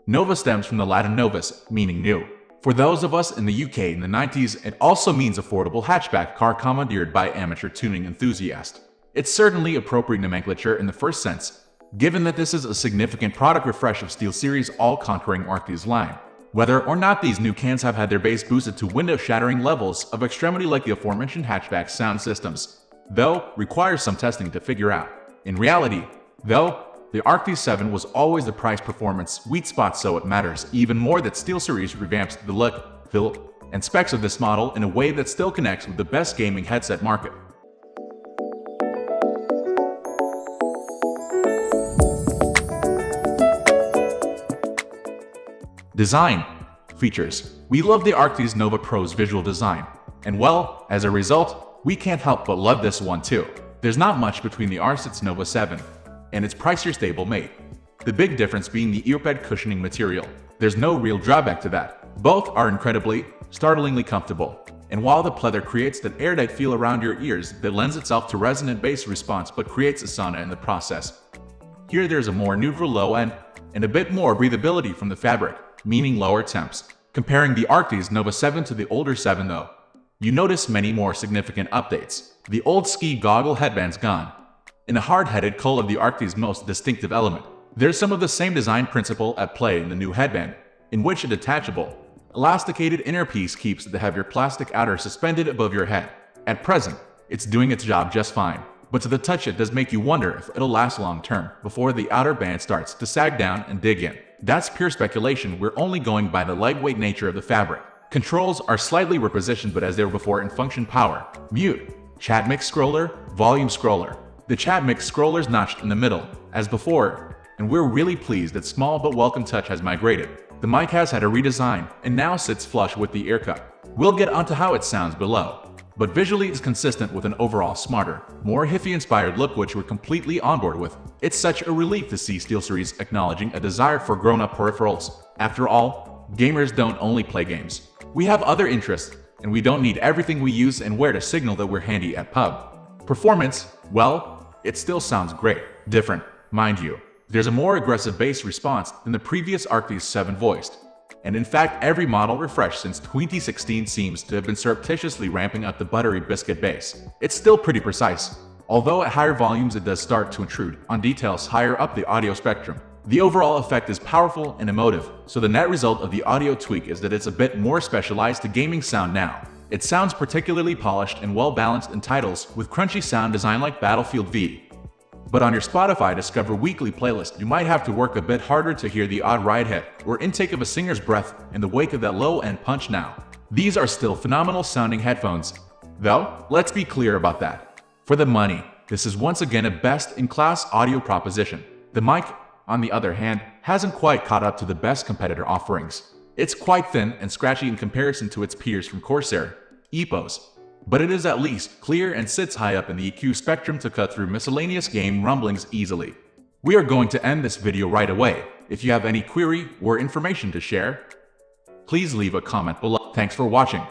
Nova stems from the Latin Novus, meaning new. For those of us in the UK in the 90s, it also means affordable hatchback car commandeered by amateur tuning enthusiast. It's certainly appropriate nomenclature in the first sense, given that this is a significant product refresh of SteelSeries all-conquering Arctis line. Whether or not these new cans have had their bass boosted to window-shattering levels of extremity like the aforementioned hatchback sound systems, though, requires some testing to figure out. In reality, though, the Arctis 7 was always the price-performance sweet spot, so it matters even more that SteelSeries revamps the look, feel, and specs of this model in a way that still connects with the best gaming headset market. Design. Features. We love the Arctis Nova Pro's visual design, and well, as a result, we can't help but love this one too. There's not much between the Arctis Nova 7 and its pricier stablemate, the big difference being the earbed cushioning material. There's no real drawback to that. Both are incredibly, startlingly comfortable, and while the pleather creates that airtight feel around your ears that lends itself to resonant bass response but creates a sauna in the process, here there's a more neutral low end and a bit more breathability from the fabric, meaning lower temps. Comparing the Arctis Nova 7 to the older 7 though, you notice many more significant updates. The old ski goggle headband's gone, and a hard-headed cull of the Arctis' most distinctive element. There's some of the same design principle at play in the new headband, in which a detachable, elasticated inner piece keeps the heavier plastic outer suspended above your head. At present, it's doing its job just fine, but to the touch it does make you wonder if it'll last long-term before the outer band starts to sag down and dig in. That's pure speculation, we're only going by the lightweight nature of the fabric. Controls are slightly repositioned but as they were before in function: power, mute, chat mix scroller, volume scroller. The chat mix scroller's notched in the middle, as before, and we're really pleased that small but welcome touch has migrated. The mic has had a redesign, and now sits flush with the ear cut. We'll get onto how it sounds below, but visually it's consistent with an overall smarter, more hippie-inspired look which we're completely on board with. It's such a relief to see SteelSeries acknowledging a desire for grown-up peripherals. After all, gamers don't only play games. We have other interests, and we don't need everything we use and wear to signal that we're handy at pub. Performance, well, it still sounds great. Different, mind you. There's a more aggressive bass response than the previous Arctis 7 voiced. And in fact, every model refreshed since 2016 seems to have been surreptitiously ramping up the buttery biscuit bass. It's still pretty precise, although at higher volumes it does start to intrude on details higher up the audio spectrum. The overall effect is powerful and emotive, so the net result of the audio tweak is that it's a bit more specialized to gaming sound now. It sounds particularly polished and well-balanced in titles with crunchy sound design like Battlefield V. But on your Spotify Discover Weekly playlist, you might have to work a bit harder to hear the odd ride hit or intake of a singer's breath in the wake of that low-end punch now. These are still phenomenal sounding headphones, though, let's be clear about that. For the money, this is once again a best-in-class audio proposition. The mic, on the other hand, hasn't quite caught up to the best competitor offerings. It's quite thin and scratchy in comparison to its peers from Corsair, Epos, but it is at least clear and sits high up in the EQ spectrum to cut through miscellaneous game rumblings easily. We are going to end this video right away. If you have any query or information to share, please leave a comment below. Thanks for watching.